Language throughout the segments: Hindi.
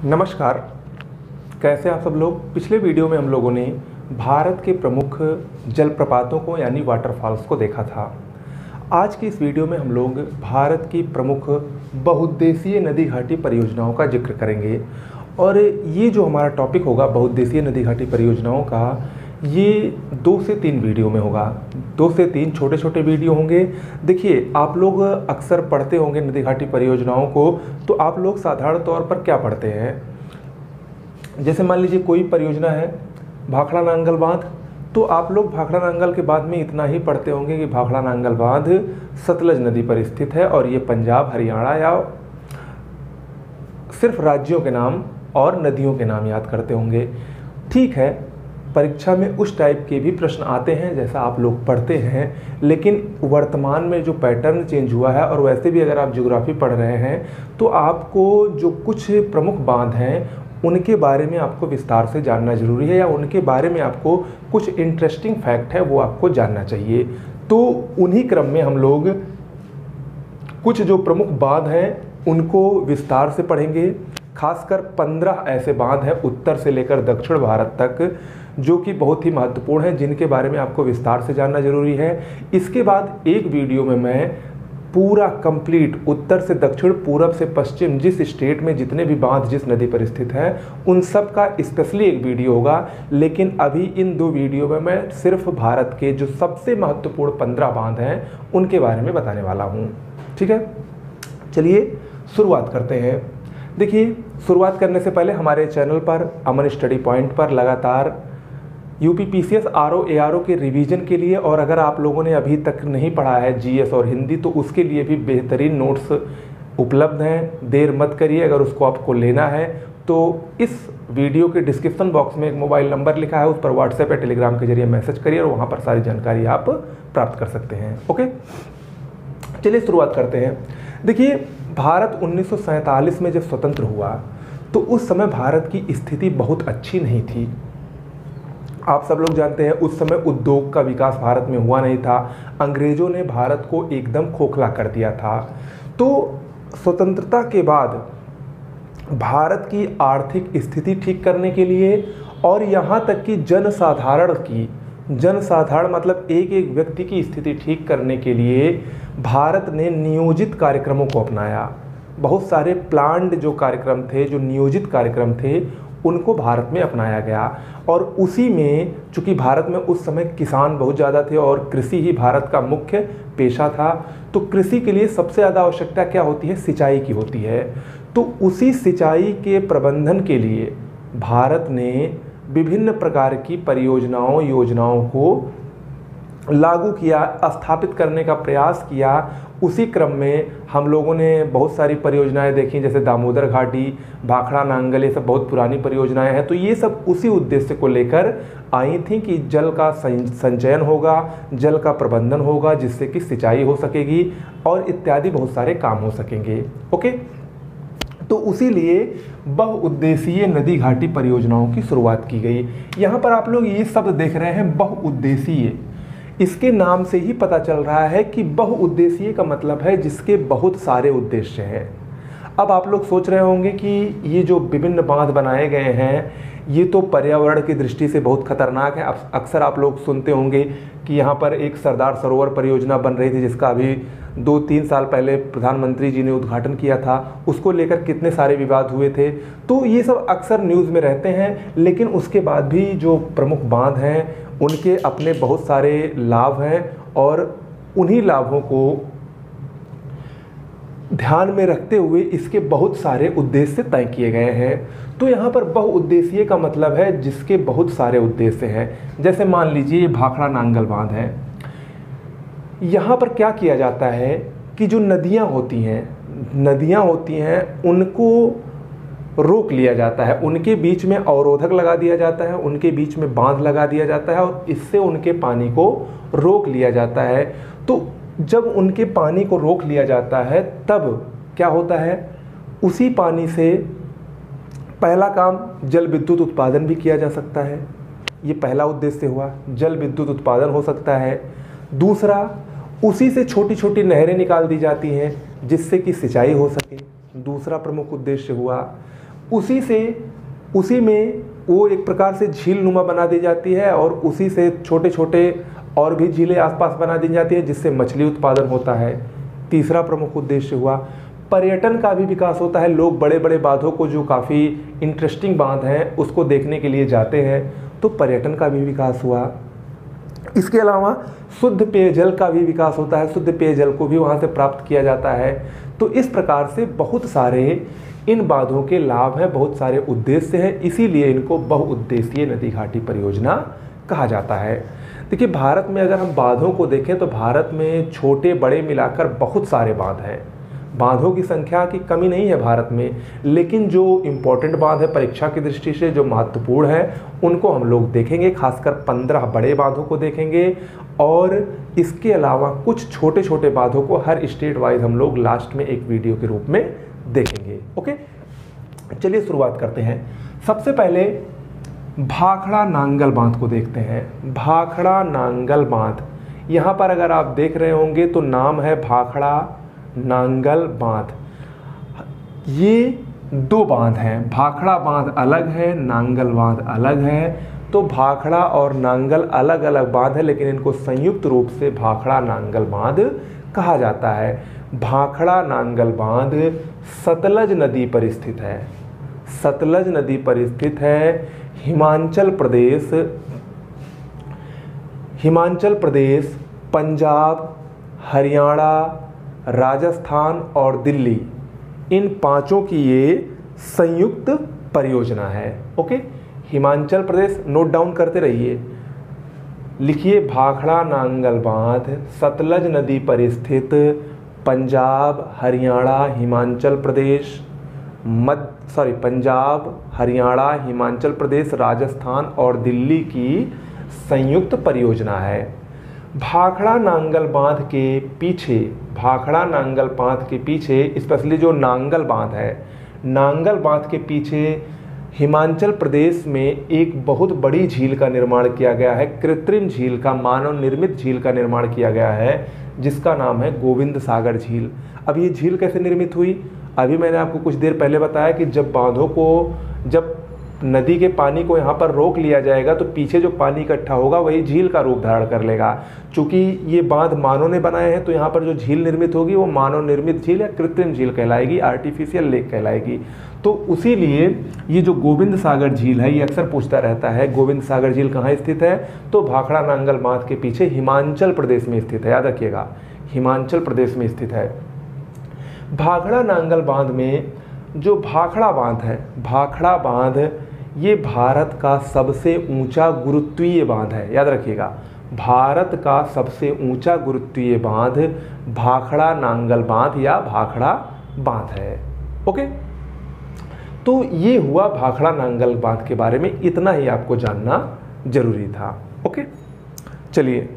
नमस्कार। कैसे आप सब लोग। पिछले वीडियो में हम लोगों ने भारत के प्रमुख जलप्रपातों को यानी वाटरफॉल्स को देखा था। आज की इस वीडियो में हम लोग भारत की प्रमुख बहुउद्देशीय नदी घाटी परियोजनाओं का जिक्र करेंगे। और ये जो हमारा टॉपिक होगा बहुउद्देशीय नदी घाटी परियोजनाओं का, ये 2 से 3 वीडियो में होगा। 2 से 3 छोटे छोटे वीडियो होंगे। देखिए, आप लोग अक्सर पढ़ते होंगे नदी घाटी परियोजनाओं को, तो आप लोग साधारण तौर पर क्या पढ़ते हैं। जैसे मान लीजिए कोई परियोजना है भाखड़ा नांगल बांध, तो आप लोग भाखड़ा नांगल के बाद में इतना ही पढ़ते होंगे कि भाखड़ा नांगल बांध सतलज नदी पर स्थित है और ये पंजाब, हरियाणा या सिर्फ राज्यों के नाम और नदियों के नाम याद करते होंगे। ठीक है, परीक्षा में उस टाइप के भी प्रश्न आते हैं जैसा आप लोग पढ़ते हैं, लेकिन वर्तमान में जो पैटर्न चेंज हुआ है, और वैसे भी अगर आप ज्योग्राफी पढ़ रहे हैं तो आपको जो कुछ प्रमुख बांध हैं उनके बारे में आपको विस्तार से जानना जरूरी है, या उनके बारे में आपको कुछ इंटरेस्टिंग फैक्ट है वो आपको जानना चाहिए। तो उन्हीं क्रम में हम लोग कुछ जो प्रमुख बांध हैं उनको विस्तार से पढ़ेंगे। खासकर 15 ऐसे बांध हैं उत्तर से लेकर दक्षिण भारत तक जो कि बहुत ही महत्वपूर्ण हैं, जिनके बारे में आपको विस्तार से जानना जरूरी है। इसके बाद एक वीडियो में मैं पूरा कंप्लीट उत्तर से दक्षिण, पूरब से पश्चिम, जिस स्टेट में जितने भी बांध जिस नदी पर स्थित है उन सब का स्पेशली एक वीडियो होगा। लेकिन अभी इन 2 वीडियो में मैं सिर्फ भारत के जो सबसे महत्वपूर्ण 15 बांध हैं उनके बारे में बताने वाला हूँ। ठीक है, चलिए शुरुआत करते हैं। देखिए, शुरुआत करने से पहले हमारे चैनल पर अमन स्टडी पॉइंट पर लगातार यूपीपीसीएस आरओ एआरओ के रिवीजन के लिए, और अगर आप लोगों ने अभी तक नहीं पढ़ा है जीएस और हिंदी, तो उसके लिए भी बेहतरीन नोट्स उपलब्ध हैं। देर मत करिए, अगर उसको आपको लेना है तो इस वीडियो के डिस्क्रिप्शन बॉक्स में एक मोबाइल नंबर लिखा है, उस पर व्हाट्सएप या टेलीग्राम के जरिए मैसेज करिए और वहाँ पर सारी जानकारी आप प्राप्त कर सकते हैं। ओके, चलिए शुरुआत करते हैं। देखिए, भारत 1947 में जब स्वतंत्र हुआ तो उस समय भारत की स्थिति बहुत अच्छी नहीं थी। आप सब लोग जानते हैं उस समय उद्योग का विकास भारत में हुआ नहीं था। अंग्रेजों ने भारत को एकदम खोखला कर दिया था। तो स्वतंत्रता के बाद भारत की आर्थिक स्थिति ठीक करने के लिए और यहाँ तक कि जनसाधारण मतलब एक एक व्यक्ति की स्थिति ठीक करने के लिए भारत ने नियोजित कार्यक्रमों को अपनाया। बहुत सारे प्लान्ड जो कार्यक्रम थे, जो नियोजित कार्यक्रम थे, उनको भारत में अपनाया गया। और उसी में चूंकि भारत में उस समय किसान बहुत ज़्यादा थे और कृषि ही भारत का मुख्य पेशा था, तो कृषि के लिए सबसे ज़्यादा आवश्यकता क्या होती है? सिंचाई की होती है। तो उसी सिंचाई के प्रबंधन के लिए भारत ने विभिन्न प्रकार की परियोजनाओं, योजनाओं को लागू किया, स्थापित करने का प्रयास किया। उसी क्रम में हम लोगों ने बहुत सारी परियोजनाएं देखी, जैसे दामोदर घाटी, भाखड़ा नांगल, ये सब बहुत पुरानी परियोजनाएं हैं। तो ये सब उसी उद्देश्य को लेकर आई थी कि जल का संचयन होगा, जल का प्रबंधन होगा, जिससे कि सिंचाई हो सकेगी और इत्यादि बहुत सारे काम हो सकेंगे। ओके, तो उसीलिए बहुउद्देशीय नदी घाटी परियोजनाओं की शुरुआत की गई। यहाँ पर आप लोग ये शब्द देख रहे हैं बहुउद्देशीय। इसके नाम से ही पता चल रहा है कि बहुउद्देशीय का मतलब है जिसके बहुत सारे उद्देश्य हैं। अब आप लोग सोच रहे होंगे कि ये जो विभिन्न बांध बनाए गए हैं ये तो पर्यावरण की दृष्टि से बहुत खतरनाक है। अक्सर आप लोग सुनते होंगे कि यहाँ पर एक सरदार सरोवर परियोजना बन रही थी जिसका अभी 2-3 साल पहले प्रधानमंत्री जी ने उद्घाटन किया था। उसको लेकर कितने सारे विवाद हुए थे। तो ये सब अक्सर न्यूज़ में रहते हैं, लेकिन उसके बाद भी जो प्रमुख बांध हैं उनके अपने बहुत सारे लाभ हैं और उन्हीं लाभों को ध्यान में रखते हुए इसके बहुत सारे उद्देश्य तय किए गए हैं। तो यहाँ पर बहुउद्देशीय का मतलब है जिसके बहुत सारे उद्देश्य हैं। जैसे मान लीजिए ये भाखड़ा नांगल बांध है। यहाँ पर क्या किया जाता है कि जो नदियाँ होती हैं उनको रोक लिया जाता है, उनके बीच में अवरोधक लगा दिया जाता है, उनके बीच में बांध लगा दिया जाता है और इससे उनके पानी को रोक लिया जाता है। तो जब उनके पानी को रोक लिया जाता है तब क्या होता है, उसी पानी से पहला काम जल विद्युत उत्पादन भी किया जा सकता है। ये पहला उद्देश्य हुआ, जल विद्युत उत्पादन हो सकता है। दूसरा, उसी से छोटी छोटी नहरें निकाल दी जाती हैं जिससे कि सिंचाई हो सके, दूसरा प्रमुख उद्देश्य हुआ। उसी में वो एक प्रकार से झील नुमा बना दी जाती है और उसी से छोटे छोटे और भी झीलें आसपास बना दी जाती है, जिससे मछली उत्पादन होता है। तीसरा प्रमुख उद्देश्य हुआ पर्यटन का भी विकास होता है। लोग बड़े बड़े बांधों को, जो काफ़ी इंटरेस्टिंग बांध हैं, उसको देखने के लिए जाते हैं, तो पर्यटन का भी विकास हुआ। इसके अलावा शुद्ध पेयजल का भी विकास होता है, शुद्ध पेयजल को भी वहाँ से प्राप्त किया जाता है। तो इस प्रकार से बहुत सारे इन बांधों के लाभ हैं, बहुत सारे उद्देश्य हैं, इसीलिए इनको बहुउद्देशीय नदी घाटी परियोजना कहा जाता है। देखिए, भारत में अगर हम बांधों को देखें तो भारत में छोटे बड़े मिलाकर बहुत सारे बांध हैं। बांधों की संख्या की कमी नहीं है भारत में, लेकिन जो इम्पोर्टेंट बांध है परीक्षा की दृष्टि से जो महत्वपूर्ण है, उनको हम लोग देखेंगे। खासकर 15 बड़े बांधों को देखेंगे और इसके अलावा कुछ छोटे छोटे बांधों को हर स्टेट वाइज हम लोग लास्ट में एक वीडियो के रूप में देखेंगे। ओके, चलिए शुरुआत करते हैं। सबसे पहले भाखड़ा नांगल बांध को देखते हैं। भाखड़ा नांगल बांध, यहाँ पर अगर आप देख रहे होंगे तो नाम है भाखड़ा नांगल बांध। ये दो बांध हैं, भाखड़ा बांध अलग है, नांगल बांध अलग है। तो भाखड़ा और नांगल अलग अलग बांध है, लेकिन इनको संयुक्त रूप से भाखड़ा नांगल बांध कहा जाता है। भाखड़ा नांगल बांध सतलज नदी पर स्थित है। सतलज नदी पर स्थित है। हिमाचल प्रदेश, पंजाब, हरियाणा, राजस्थान और दिल्ली, इन पांचों की ये संयुक्त परियोजना है। Okay, Himachal Pradesh note down करते रहिए, लिखिए भाखड़ा नांगल बांध सतलज नदी पर स्थित पंजाब, हरियाणा, हिमाचल प्रदेश, पंजाब, हरियाणा, हिमाचल प्रदेश, राजस्थान और दिल्ली की संयुक्त परियोजना है। भाखड़ा नांगल बांध के पीछे स्पेशली जो नांगल बांध है, नांगल बांध के पीछे हिमाचल प्रदेश में एक बहुत बड़ी झील का निर्माण किया गया है। कृत्रिम झील का, मानव निर्मित झील का निर्माण किया गया है, जिसका नाम है गोविंद सागर झील। अब ये झील कैसे निर्मित हुई? अभी मैंने आपको कुछ देर पहले बताया कि जब नदी के पानी को यहाँ पर रोक लिया जाएगा तो पीछे जो पानी इकट्ठा होगा वही झील का रूप धारण कर लेगा। चूंकि ये बांध मानव ने बनाए हैं, तो यहाँ पर जो झील निर्मित होगी वो मानव निर्मित झील या कृत्रिम झील कहलाएगी, आर्टिफिशियल लेक कहलाएगी। तो उसी लिए ये जो गोविंद सागर झील है, ये अक्सर पूछता रहता है गोविंद सागर झील कहाँ स्थित है, तो भाखड़ा नांगल बांध के पीछे हिमाचल प्रदेश में स्थित है। याद रखिएगा, हिमाचल प्रदेश में स्थित है। भाखड़ा नांगल बांध में जो भाखड़ा बांध है, भाखड़ा बांध ये भारत का सबसे ऊंचा गुरुत्वीय बांध है। याद रखिएगा, भारत का सबसे ऊंचा गुरुत्वीय बांध भाखड़ा नांगल बांध या भाखड़ा बांध है। ओके, तो ये हुआ भाखड़ा नांगल बांध के बारे में, इतना ही आपको जानना जरूरी था। ओके, चलिए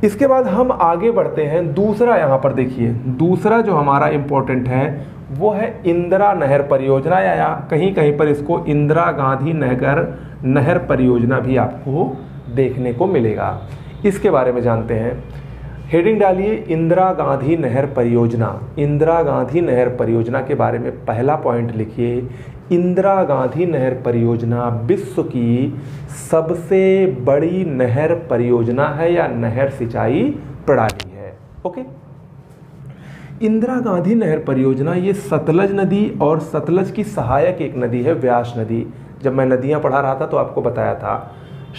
इसके बाद हम आगे बढ़ते हैं। दूसरा यहाँ पर देखिए, दूसरा जो हमारा इम्पोर्टेंट है वो है इंदिरा नहर परियोजना, या कहीं कहीं पर इसको इंदिरा गांधी नहर परियोजना भी आपको देखने को मिलेगा। इसके बारे में जानते हैं। हेडिंग डालिए इंदिरा गांधी नहर परियोजना। इंदिरा गांधी नहर परियोजना के बारे में पहला पॉइंट लिखिए, इंदिरा गांधी नहर परियोजना विश्व की सबसे बड़ी नहर परियोजना है या नहर सिंचाई प्रणाली है। ओके, इंदिरा गांधी नहर परियोजना ये सतलज नदी और सतलज की सहायक एक नदी है, व्यास नदी। जब मैं नदियां पढ़ा रहा था तो आपको बताया था,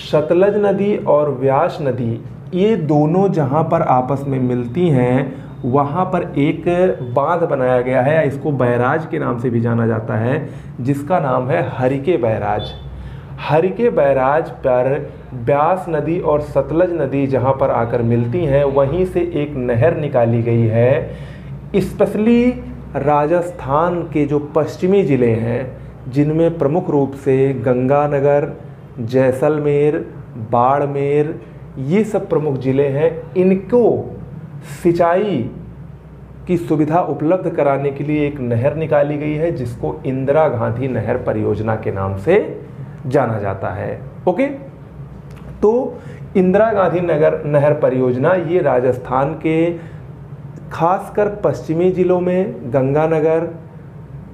सतलज नदी और व्यास नदी ये दोनों जहां पर आपस में मिलती हैं वहाँ पर एक बांध बनाया गया है, या इसको बैराज के नाम से भी जाना जाता है, जिसका नाम है हरिके बैराज। हरिके बैराज पर ब्यास नदी और सतलज नदी जहाँ पर आकर मिलती हैं, वहीं से एक नहर निकाली गई है। स्पेशली राजस्थान के जो पश्चिमी ज़िले हैं, जिनमें प्रमुख रूप से गंगानगर, जैसलमेर, बाड़मेर, ये सब प्रमुख ज़िले हैं, इनको सिंचाई की सुविधा उपलब्ध कराने के लिए एक नहर निकाली गई है, जिसको इंदिरा गांधी नहर परियोजना के नाम से जाना जाता है। ओके, तो इंदिरा गांधी नहर परियोजना ये राजस्थान के खासकर पश्चिमी जिलों में गंगानगर,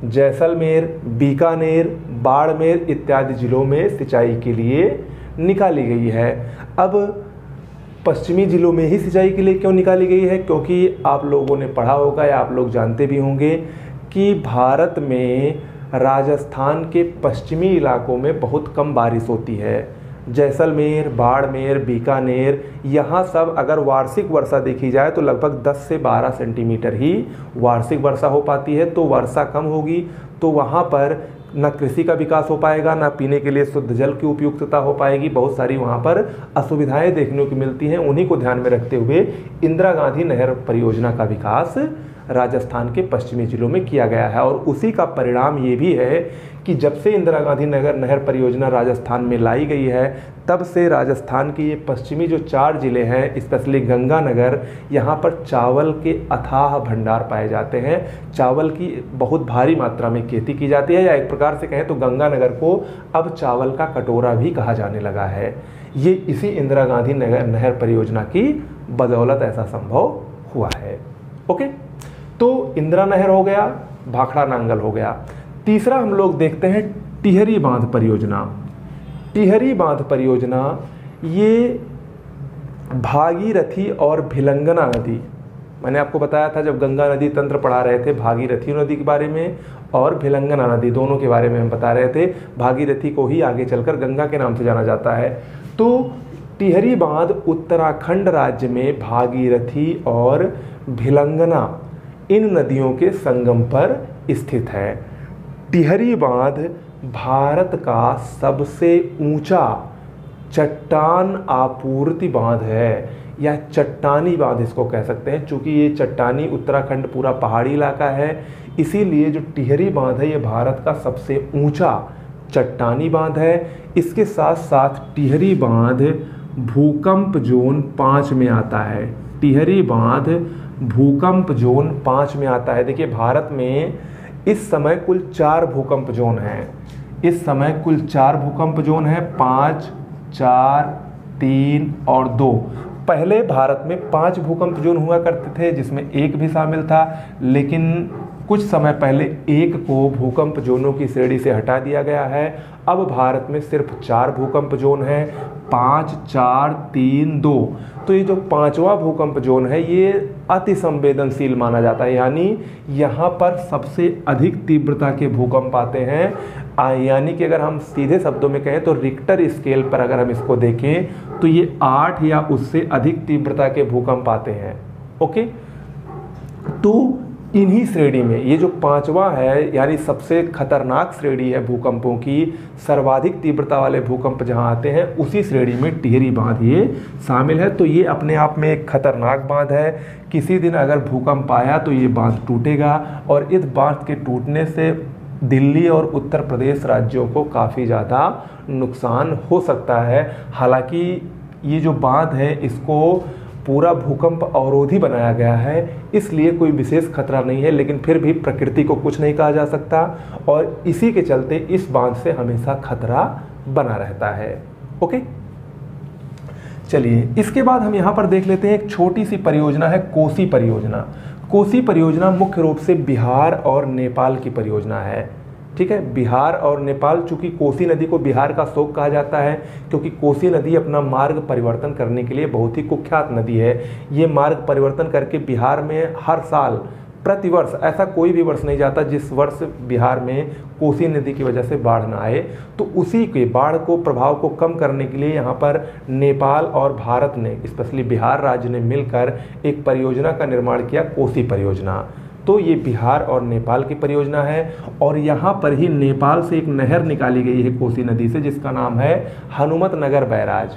जैसलमेर, बीकानेर, बाड़मेर इत्यादि जिलों में सिंचाई के लिए निकाली गई है। अब पश्चिमी जिलों में ही सिंचाई के लिए क्यों निकाली गई है? क्योंकि आप लोगों ने पढ़ा होगा या आप लोग जानते भी होंगे कि भारत में राजस्थान के पश्चिमी इलाकों में बहुत कम बारिश होती है। जैसलमेर, बाड़मेर, बीकानेर, यहाँ सब अगर वार्षिक वर्षा देखी जाए तो लगभग 10 से 12 सेंटीमीटर ही वार्षिक वर्षा हो पाती है। तो वर्षा कम होगी तो वहाँ पर न कृषि का विकास हो पाएगा, ना पीने के लिए शुद्ध जल की उपयुक्तता हो पाएगी, बहुत सारी वहाँ पर असुविधाएं देखने को मिलती हैं। उन्हीं को ध्यान में रखते हुए इंदिरा गांधी नहर परियोजना का विकास राजस्थान के पश्चिमी जिलों में किया गया है। और उसी का परिणाम ये भी है कि जब से इंदिरा गांधी नहर परियोजना राजस्थान में लाई गई है तब से राजस्थान के ये पश्चिमी जो 4 ज़िले हैं, स्पेशली गंगानगर, यहाँ पर चावल के अथाह भंडार पाए जाते हैं। चावल की बहुत भारी मात्रा में खेती की जाती है, या एक प्रकार से कहें तो गंगानगर को अब चावल का कटोरा भी कहा जाने लगा है। ये इसी इंदिरा गांधी नहर परियोजना की बदौलत ऐसा संभव हुआ है। ओके, तो इंदिरा नहर हो गया, भाखड़ा नांगल हो गया। तीसरा हम लोग देखते हैं टिहरी बांध परियोजना। टिहरी बांध परियोजना ये भागीरथी और भिलंगना नदी, मैंने आपको बताया था जब गंगा नदी तंत्र पढ़ा रहे थे भागीरथी नदी के बारे में और भिलंगना नदी दोनों के बारे में हम बता रहे थे। भागीरथी को ही आगे चलकर गंगा के नाम से जाना जाता है। तो टिहरी बांध उत्तराखंड राज्य में भागीरथी और भिलंगना इन नदियों के संगम पर स्थित है। टिहरी बांध भारत का सबसे ऊंचा चट्टान आपूर्ति बांध है, या चट्टानी बांध इसको कह सकते हैं। चूँकि ये चट्टानी उत्तराखंड पूरा पहाड़ी इलाका है, इसीलिए जो टिहरी बांध है ये भारत का सबसे ऊंचा चट्टानी बांध है। इसके साथ साथ टिहरी बांध भूकंप जोन 5 में आता है। टिहरी बांध भूकंप जोन 5 में आता है। देखिए, भारत में इस समय कुल 4 भूकंप जोन हैं। इस समय कुल 4 भूकंप जोन हैं, 5, 4, 3 और 2। पहले भारत में 5 भूकंप जोन हुआ करते थे जिसमें एक भी शामिल था, लेकिन कुछ समय पहले एक को भूकंप जोनों की श्रेणी से हटा दिया गया है। अब भारत में सिर्फ 4 भूकंप जोन हैं, 5, 4, 3, 2। तो ये जो 5वां भूकंप जोन है ये अति संवेदनशील माना जाता है, यानी यहाँ पर सबसे अधिक तीव्रता के भूकंप आते हैं। यानी कि अगर हम सीधे शब्दों में कहें तो रिक्टर स्केल पर अगर हम इसको देखें तो ये 8 या उससे अधिक तीव्रता के भूकंप आते हैं। ओके, तो इन्हीं श्रेणी में ये जो 5वां है, यानी सबसे खतरनाक श्रेणी है भूकंपों की, सर्वाधिक तीव्रता वाले भूकंप जहां आते हैं उसी श्रेणी में टिहरी बांध ये शामिल है। तो ये अपने आप में एक खतरनाक बांध है। किसी दिन अगर भूकंप आया तो ये बांध टूटेगा, और इस बांध के टूटने से दिल्ली और उत्तर प्रदेश राज्यों को काफ़ी ज़्यादा नुकसान हो सकता है। हालांकि ये जो बांध है इसको पूरा भूकंप अवरोधी बनाया गया है, इसलिए कोई विशेष खतरा नहीं है, लेकिन फिर भी प्रकृति को कुछ नहीं कहा जा सकता, और इसी के चलते इस बांध से हमेशा खतरा बना रहता है। ओके, चलिए इसके बाद हम यहाँ पर देख लेते हैं एक छोटी सी परियोजना है कोसी परियोजना। कोसी परियोजना मुख्य रूप से बिहार और नेपाल की परियोजना है। ठीक है, बिहार और नेपाल, चूंकि कोसी नदी को बिहार का शोक कहा जाता है क्योंकि कोसी नदी अपना मार्ग परिवर्तन करने के लिए बहुत ही कुख्यात नदी है। ये मार्ग परिवर्तन करके बिहार में हर साल प्रतिवर्ष, ऐसा कोई भी वर्ष नहीं जाता जिस वर्ष बिहार में कोसी नदी की वजह से बाढ़ ना आए। तो उसी के बाढ़ को प्रभाव को कम करने के लिए यहाँ पर नेपाल और भारत ने, स्पेशली बिहार राज्य ने मिलकर एक परियोजना का निर्माण किया, कोसी परियोजना। तो ये बिहार और नेपाल की परियोजना है, और यहाँ पर ही नेपाल से एक नहर निकाली गई है कोसी नदी से जिसका नाम है हनुमतनगर बैराज।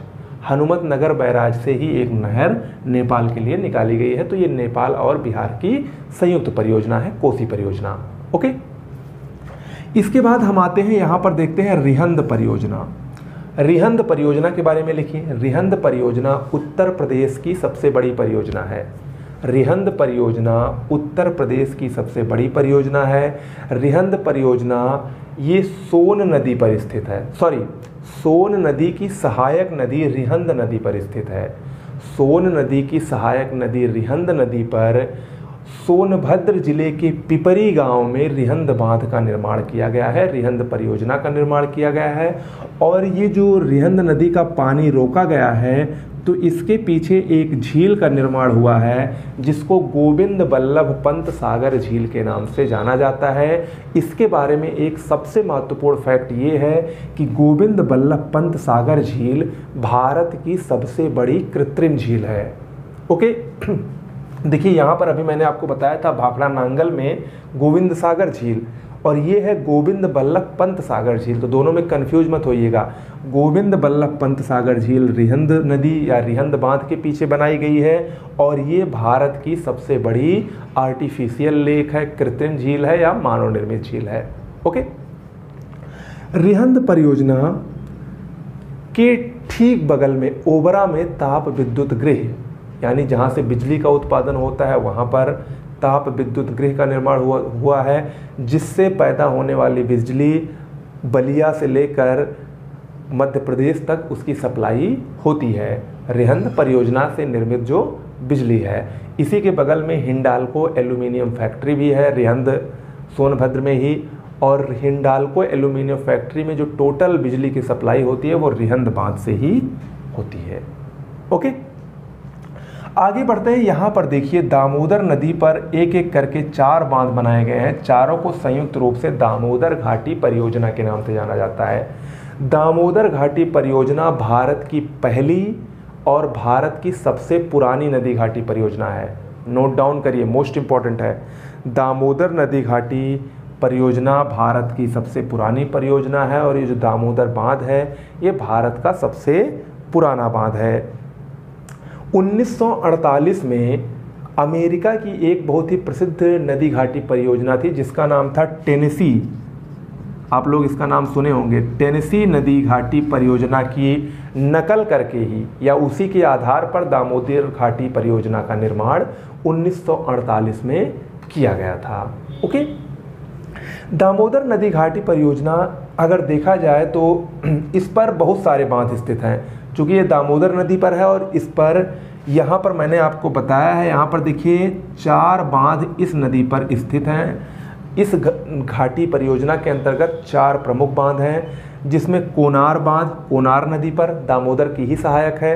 हनुमतनगर बैराज से ही एक नहर नेपाल के लिए निकाली गई है। तो ये नेपाल और बिहार की संयुक्त परियोजना है कोसी परियोजना। ओके, इसके बाद हम आते हैं यहाँ पर देखते हैं रिहंद परियोजना। रिहंद परियोजना के बारे में लिखिए। रिहंद परियोजना उत्तर प्रदेश की सबसे बड़ी परियोजना है। रिहंद परियोजना उत्तर प्रदेश की सबसे बड़ी परियोजना है। रिहंद परियोजना ये सोन नदी पर स्थित है, सोन नदी की सहायक नदी रिहंद नदी पर स्थित है। सोन नदी की सहायक नदी रिहंद नदी पर सोनभद्र जिले के पिपरी गांव में रिहंद बांध का निर्माण किया गया है, रिहंद परियोजना का निर्माण किया गया है। और ये जो रिहंद नदी का पानी रोका गया है तो इसके पीछे एक झील का निर्माण हुआ है जिसको गोविंद बल्लभ पंत सागर झील के नाम से जाना जाता है। इसके बारे में एक सबसे महत्वपूर्ण फैक्ट ये है कि गोविंद बल्लभ पंत सागर झील भारत की सबसे बड़ी कृत्रिम झील है। ओके, देखिए यहाँ पर अभी मैंने आपको बताया था भाखड़ा नांगल में गोविंद सागर झील और ये है गोविंद बल्लभ पंत सागर झील, तो दोनों में कंफ्यूज मत होइएगा। गोविंद बल्लभ पंत सागर झील रिहंद नदी या रिहंद बांध के पीछे बनाई गई है और ये भारत की सबसे बड़ी आर्टिफिशियल लेक है, कृत्रिम झील है या मानव निर्मित झील है। ओके, रिहंद परियोजना के ठीक बगल में ओबरा में ताप विद्युत गृह यानी जहाँ से बिजली का उत्पादन होता है वहाँ पर ताप विद्युत गृह का निर्माण हुआ है, जिससे पैदा होने वाली बिजली बलिया से लेकर मध्य प्रदेश तक उसकी सप्लाई होती है। रिहंद परियोजना से निर्मित जो बिजली है, इसी के बगल में हिंडाल्को एल्यूमिनियम फैक्ट्री भी है रिहंद सोनभद्र में ही, और हिंडाल्को एल्यूमिनियम फैक्ट्री में जो टोटल बिजली की सप्लाई होती है वो रिहंद बांध से ही होती है। ओके, आगे बढ़ते हैं। यहाँ पर देखिए दामोदर नदी पर एक एक करके 4 बांध बनाए गए हैं, चारों को संयुक्त रूप से दामोदर घाटी परियोजना के नाम से जाना जाता है। दामोदर घाटी परियोजना भारत की पहली और भारत की सबसे पुरानी नदी घाटी परियोजना है। नोट डाउन करिए, मोस्ट इंपॉर्टेंट है। दामोदर नदी घाटी परियोजना भारत की सबसे पुरानी परियोजना है और ये जो दामोदर बांध है ये भारत का सबसे पुराना बांध है। 1948 में अमेरिका की एक बहुत ही प्रसिद्ध नदी घाटी परियोजना थी जिसका नाम था टेनेसी, आप लोग इसका नाम सुने होंगे। टेनेसी नदी घाटी परियोजना की नकल करके ही या उसी के आधार पर दामोदर घाटी परियोजना का निर्माण 1948 में किया गया था। ओके, दामोदर नदी घाटी परियोजना अगर देखा जाए तो इस पर बहुत सारे बांध स्थित हैं। चूँकि ये दामोदर नदी पर है और इस पर यहाँ पर मैंने आपको बताया है, यहाँ पर देखिए 4 बांध इस नदी पर स्थित हैं। इस घाटी परियोजना के अंतर्गत 4 प्रमुख बांध हैं जिसमें कोनार बांध कोनार नदी पर दामोदर की ही सहायक है,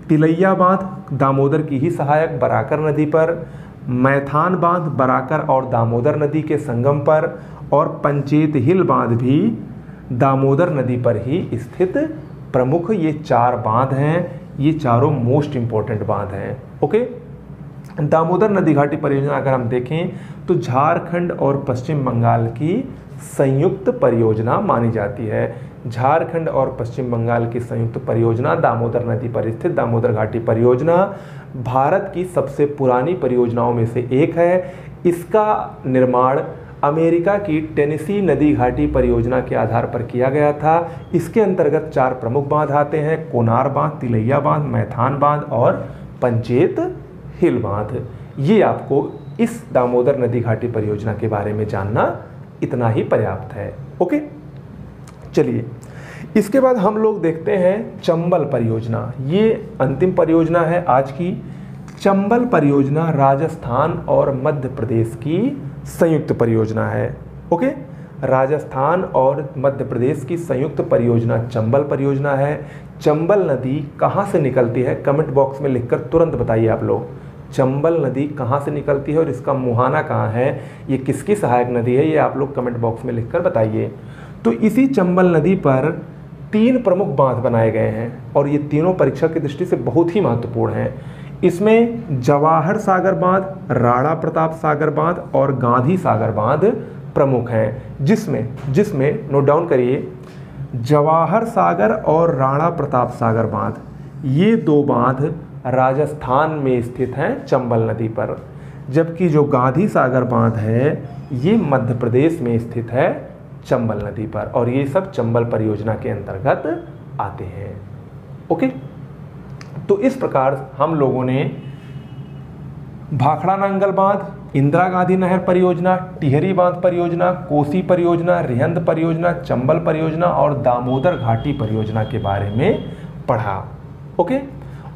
तिलैया बांध दामोदर की ही सहायक बराकर नदी पर, मैथान बांध बराकर और दामोदर नदी के संगम पर, और पंचेत हिल बांध भी दामोदर नदी पर ही स्थित प्रमुख ये 4 बांध हैं। ये चारों मोस्ट इंपॉर्टेंट बांध हैं। ओके, दामोदर नदी घाटी परियोजना अगर हम देखें तो झारखंड और पश्चिम बंगाल की संयुक्त परियोजना मानी जाती है। झारखंड और पश्चिम बंगाल की संयुक्त परियोजना दामोदर नदी पर स्थित दामोदर घाटी परियोजना भारत की सबसे पुरानी परियोजनाओं में से एक है। इसका निर्माण अमेरिका की टेनेसी नदी घाटी परियोजना के आधार पर किया गया था। इसके अंतर्गत 4 प्रमुख बांध आते हैं, कोनार बांध, तिलैया बांध, मैथान बांध और पंचेत हिल बांध। ये आपको इस दामोदर नदी घाटी परियोजना के बारे में जानना इतना ही पर्याप्त है। ओके, चलिए इसके बाद हम लोग देखते हैं चंबल परियोजना। ये अंतिम परियोजना है आज की। चंबल परियोजना राजस्थान और मध्य प्रदेश की संयुक्त परियोजना है। ओके, राजस्थान और मध्य प्रदेश की संयुक्त परियोजना चंबल परियोजना है। चंबल नदी कहाँ से निकलती है कमेंट बॉक्स में लिखकर तुरंत बताइए आप लोग। चंबल नदी कहाँ से निकलती है और इसका मुहाना कहाँ है, ये किसकी सहायक नदी है, ये आप लोग कमेंट बॉक्स में लिखकर बताइए। तो इसी चंबल नदी पर 3 प्रमुख बांध बनाए गए हैं और ये तीनों परीक्षा की दृष्टि से बहुत ही महत्वपूर्ण हैं। इसमें जवाहर सागर बांध, राणा प्रताप सागर बांध और गांधी सागर बांध प्रमुख हैं, जिसमें नोट डाउन करिए, जवाहर सागर और राणा प्रताप सागर बांध ये 2 बांध राजस्थान में स्थित हैं चंबल नदी पर, जबकि जो गांधी सागर बांध है ये मध्य प्रदेश में स्थित है चंबल नदी पर और ये सब चंबल परियोजना के अंतर्गत आते हैं। ओके, तो इस प्रकार हम लोगों ने भाखड़ा नांगल बांध, इंदिरा गांधी नहर परियोजना, टिहरी बांध परियोजना, कोसी परियोजना, रिहंद परियोजना, चंबल परियोजना और दामोदर घाटी परियोजना के बारे में पढ़ा। ओके,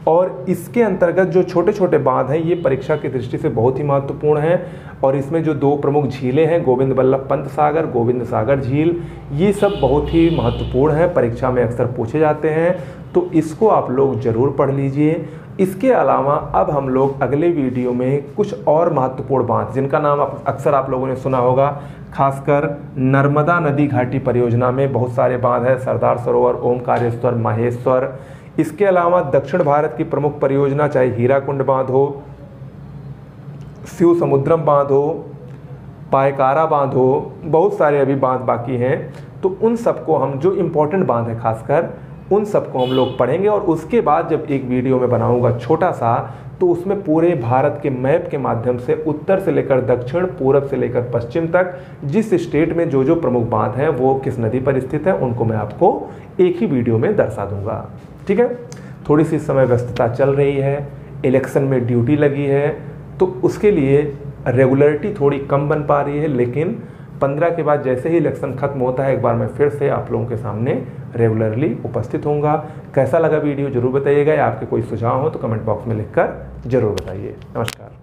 और इसके अंतर्गत जो छोटे छोटे बांध हैं ये परीक्षा की दृष्टि से बहुत ही महत्वपूर्ण हैं। और इसमें जो 2 प्रमुख झीलें हैं, गोविंद बल्लभ पंत सागर, गोविंद सागर झील, ये सब बहुत ही महत्वपूर्ण हैं, परीक्षा में अक्सर पूछे जाते हैं, तो इसको आप लोग ज़रूर पढ़ लीजिए। इसके अलावा अब हम लोग अगले वीडियो में कुछ और महत्वपूर्ण बांध जिनका नाम अक्सर आप लोगों ने सुना होगा, खासकर नर्मदा नदी घाटी परियोजना में बहुत सारे बांध हैं, सरदार सरोवर, ओमकारेश्वर, माहेश्वर। इसके अलावा दक्षिण भारत की प्रमुख परियोजना चाहे हीराकुंड बांध हो, शिव समुद्रम बांध हो, पायकारा बांध हो, बहुत सारे अभी बांध बाकी हैं। तो उन सबको हम, जो इम्पोर्टेंट बांध है खासकर, उन सबको हम लोग पढ़ेंगे। और उसके बाद जब एक वीडियो में बनाऊंगा छोटा सा, तो उसमें पूरे भारत के मैप के माध्यम से उत्तर से लेकर दक्षिण, पूरब से लेकर पश्चिम तक जिस स्टेट में जो जो प्रमुख बांध हैं वो किस नदी पर स्थित है, उनको मैं आपको एक ही वीडियो में दर्शा दूंगा। ठीक है, थोड़ी सी समय व्यस्तता चल रही है, इलेक्शन में ड्यूटी लगी है, तो उसके लिए रेगुलरिटी थोड़ी कम बन पा रही है, लेकिन 15 के बाद जैसे ही इलेक्शन खत्म होता है एक बार मैं फिर से आप लोगों के सामने रेगुलरली उपस्थित होऊंगा। कैसा लगा वीडियो जरूर बताइएगा, या आपके कोई सुझाव हो तो कमेंट बॉक्स में लिखकर जरूर बताइए। नमस्कार।